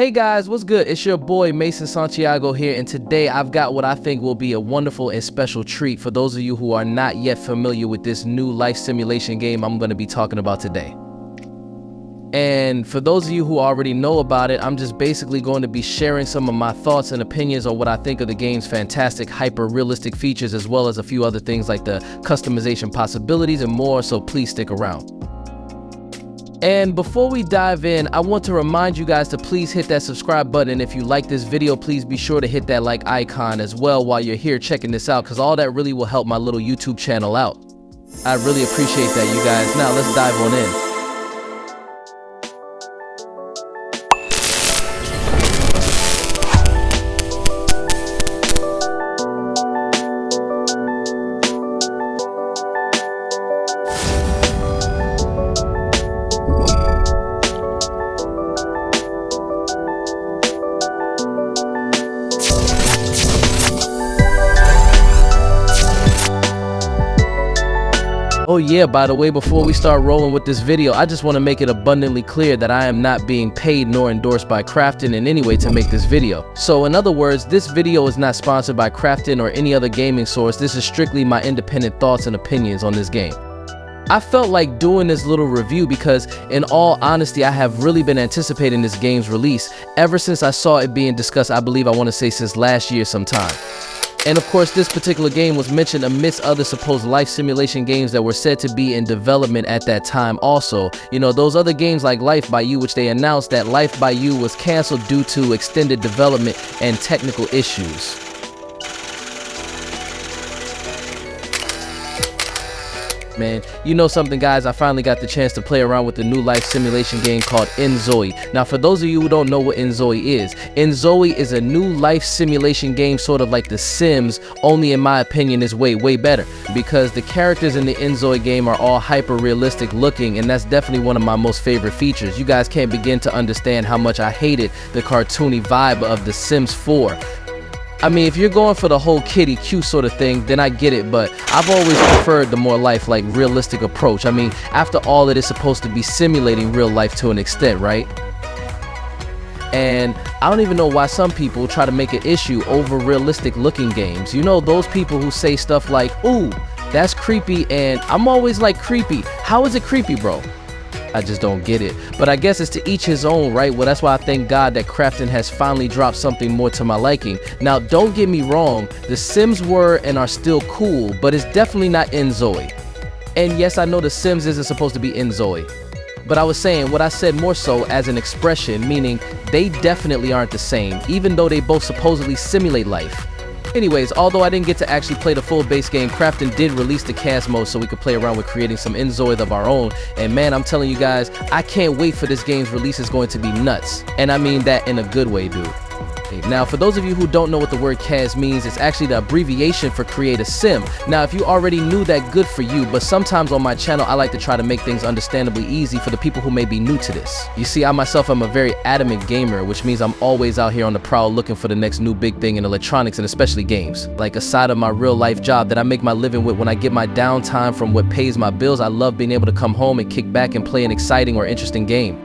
Hey guys, what's good? It's your boy Mason Santiago here, and today I've got what I think will be a wonderful and special treat for those of you who are not yet familiar with this new life simulation game I'm going to be talking about today. And for those of you who already know about it, I'm just basically going to be sharing some of my thoughts and opinions on what I think of the game's fantastic hyper-realistic features, as well as a few other things like the customization possibilities and more, so please stick around. And before we dive in, I want to remind you guys to please hit that subscribe button. If you like this video, please be sure to hit that like icon as well while you're here checking this out, because all that really will help my little YouTube channel out. I really appreciate that, you guys. Now let's dive on in. Oh yeah, by the way, before we start rolling with this video, I just want to make it abundantly clear that I am not being paid nor endorsed by Krafton in any way to make this video. So in other words, this video is not sponsored by Krafton or any other gaming source. This is strictly my independent thoughts and opinions on this game. I felt like doing this little review because, in all honesty, I have really been anticipating this game's release ever since I saw it being discussed. I believe I want to say since last year sometime. And of course, this particular game was mentioned amidst other supposed life simulation games that were said to be in development at that time also. You know, those other games like Life by You, which they announced that Life by You was canceled due to extended development and technical issues. Man, you know something, guys, I finally got the chance to play around with the new life simulation game called Enzoi. Now, for those of you who don't know what Enzoi is a new life simulation game, sort of like The Sims, only in my opinion is way better, because the characters in the Enzoi game are all hyper realistic looking, and that's definitely one of my most favorite features. You guys can't begin to understand how much I hated the cartoony vibe of The Sims 4. I mean, if you're going for the whole kitty cute sort of thing, then I get it, but I've always preferred the more life-like realistic approach. I mean, after all, it is supposed to be simulating real life to an extent, right? And I don't even know why some people try to make an issue over realistic looking games. You know, those people who say stuff like, ooh, that's creepy, and I'm always like, creepy. How is it creepy, bro? I just don't get it. But I guess it's to each his own, right? Well, that's why I thank God that Krafton has finally dropped something more to my liking. Now, don't get me wrong, The Sims were and are still cool, but it's definitely not Enzoi. And yes, I know The Sims isn't supposed to be Enzoi, but I was saying what I said more so as an expression, meaning they definitely aren't the same, even though they both supposedly simulate life. Anyways, although I didn't get to actually play the full base game, Krafton did release the cast mode so we could play around with creating some Enzoi of our own. And man, I'm telling you guys, I can't wait for this game's release. It's going to be nuts. And I mean that in a good way, dude. Now, for those of you who don't know what the word CAS means, it's actually the abbreviation for Create a Sim. Now, if you already knew that, good for you, but sometimes on my channel, I like to try to make things understandably easy for the people who may be new to this. You see, I myself am a very adamant gamer, which means I'm always out here on the prowl looking for the next new big thing in electronics and especially games. Like, aside of my real life job that I make my living with, when I get my downtime from what pays my bills, I love being able to come home and kick back and play an exciting or interesting game.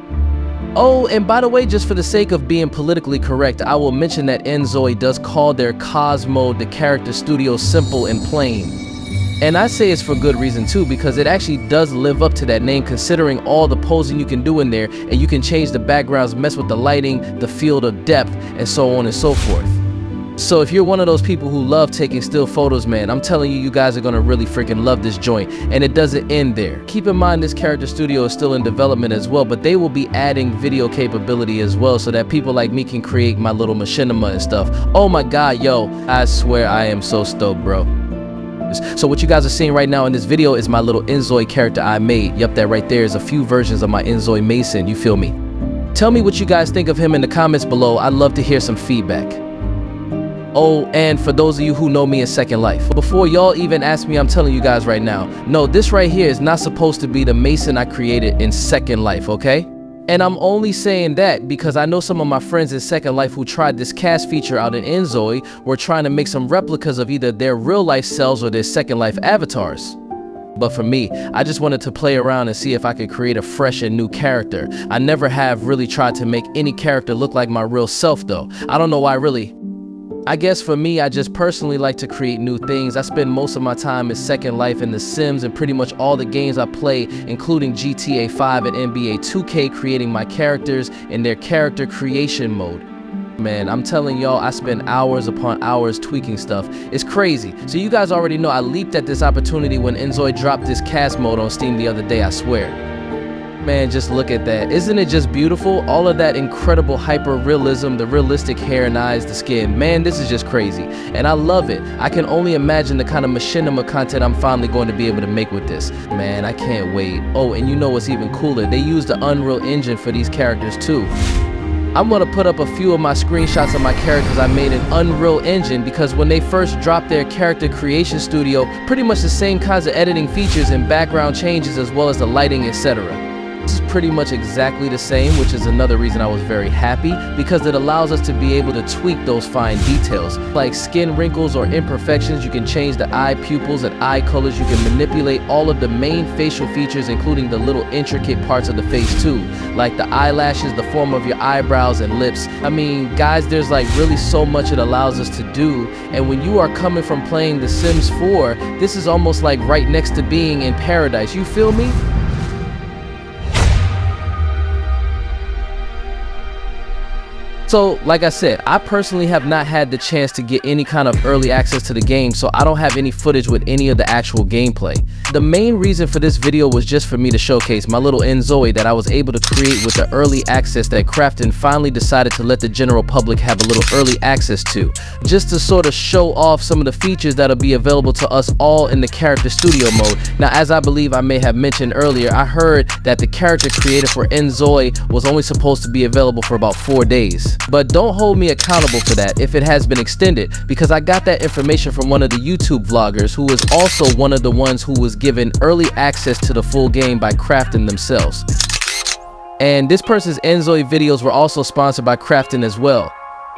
Oh, and by the way, just for the sake of being politically correct, I will mention that Enzoi does call their COS mode, the character studio, simple and plain. And I say it's for good reason too, because it actually does live up to that name, considering all the posing you can do in there, and you can change the backgrounds, mess with the lighting, the field of depth, and so on and so forth. So if you're one of those people who love taking still photos, man, I'm telling you, you guys are gonna really freaking love this joint. And it doesn't end there. Keep in mind this character studio is still in development as well, but they will be adding video capability as well so that people like me can create my little machinima and stuff. Oh my god, yo, I swear I am so stoked, bro. So what you guys are seeing right now in this video is my little Enzoi character I made. Yup, that right there is a few versions of my Enzoi Mason, you feel me? Tell me what you guys think of him in the comments below. I'd love to hear some feedback. Oh, and for those of you who know me in Second Life, before y'all even ask me, I'm telling you guys right now, no, this right here is not supposed to be the Mason I created in Second Life, okay? And I'm only saying that because I know some of my friends in Second Life who tried this cast feature out in Enzoi were trying to make some replicas of either their real life selves or their Second Life avatars. But for me, I just wanted to play around and see if I could create a fresh and new character. I never have really tried to make any character look like my real self though. I don't know why really. I guess for me, I just personally like to create new things. I spend most of my time in Second Life and The Sims and pretty much all the games I play, including GTA 5 and NBA 2K, creating my characters in their character creation mode. Man, I'm telling y'all, I spend hours upon hours tweaking stuff. It's crazy. So you guys already know I leaped at this opportunity when Enzoi dropped this cast mode on Steam the other day, I swear. Man, just look at that. Isn't it just beautiful? All of that incredible hyper realism, the realistic hair and eyes, the skin. Man, this is just crazy. And I love it. I can only imagine the kind of machinima content I'm finally going to be able to make with this. Man, I can't wait. Oh, and you know what's even cooler? They used the Unreal Engine for these characters too. I'm gonna put up a few of my screenshots of my characters I made in Unreal Engine because when they first dropped their character creation studio, pretty much the same kinds of editing features and background changes as well as the lighting, etc. This is pretty much exactly the same, which is another reason I was very happy because it allows us to be able to tweak those fine details. Like skin wrinkles or imperfections, you can change the eye pupils and eye colors, you can manipulate all of the main facial features including the little intricate parts of the face too, like the eyelashes, the form of your eyebrows and lips. I mean, guys, there's like really so much it allows us to do, and when you are coming from playing The Sims 4, this is almost like right next to being in paradise, you feel me? So, like I said, I personally have not had the chance to get any kind of early access to the game, so I don't have any footage with any of the actual gameplay. The main reason for this video was just for me to showcase my little Enzoi that I was able to create with the early access that Krafton finally decided to let the general public have a little early access to, just to sort of show off some of the features that'll be available to us all in the character studio mode. Now, as I believe I may have mentioned earlier, I heard that the character creator for Enzoi was only supposed to be available for about 4 days. But don't hold me accountable for that if it has been extended, because I got that information from one of the YouTube vloggers who is also one of the ones who was given early access to the full game by Krafton themselves. And this person's Enzoi videos were also sponsored by Krafton as well.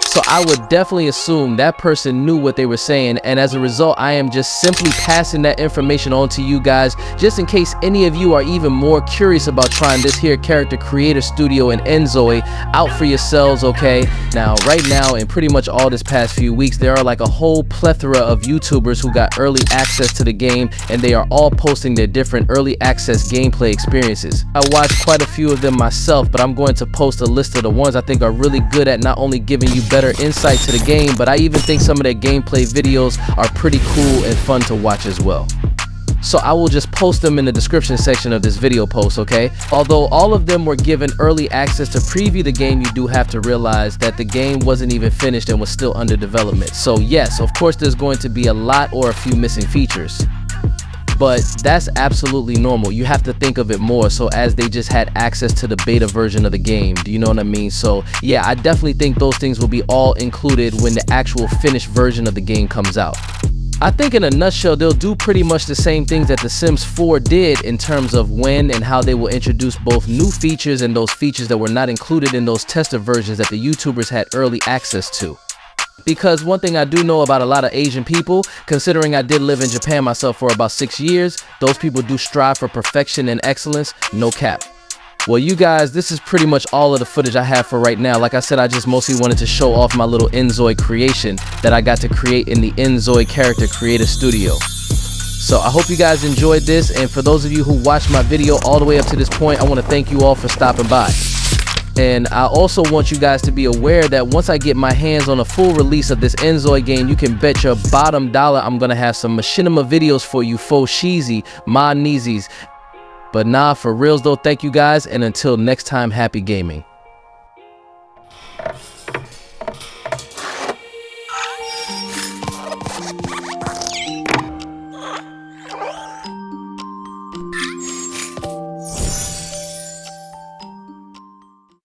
So I would definitely assume that person knew what they were saying, and as a result I am just simply passing that information on to you guys just in case any of you are even more curious about trying this here character creator studio in Enzoi out for yourselves, okay? Now right now and pretty much all this past few weeks there are like a whole plethora of YouTubers who got early access to the game, and they are all posting their different early access gameplay experiences. I watched quite a few of them myself, but I'm going to post a list of the ones I think are really good at not only giving you better insight to the game, but I even think some of their gameplay videos are pretty cool and fun to watch as well. So I will just post them in the description section of this video post, okay? Although all of them were given early access to preview the game, you do have to realize that the game wasn't even finished and was still under development. So yes, of course there's going to be a lot or a few missing features. But that's absolutely normal. You have to think of it more so as they just had access to the beta version of the game. Do you know what I mean? So yeah, I definitely think those things will be all included when the actual finished version of the game comes out. I think in a nutshell, they'll do pretty much the same things that The Sims 4 did in terms of when and how they will introduce both new features and those features that were not included in those tester versions that the YouTubers had early access to. Because one thing I do know about a lot of Asian people, considering I did live in Japan myself for about 6 years, those people do strive for perfection and excellence, no cap. Well, you guys, this is pretty much all of the footage I have for right now. Like I said, I just mostly wanted to show off my little Enzoi creation that I got to create in the Enzoi Character Creator Studio. So I hope you guys enjoyed this, and for those of you who watched my video all the way up to this point, I want to thank you all for stopping by. And I also want you guys to be aware that once I get my hands on a full release of this Enzoi game, you can bet your bottom dollar I'm gonna have some machinima videos for you faux cheesy, ma neesies. But nah, for reals though, thank you guys, and until next time, happy gaming.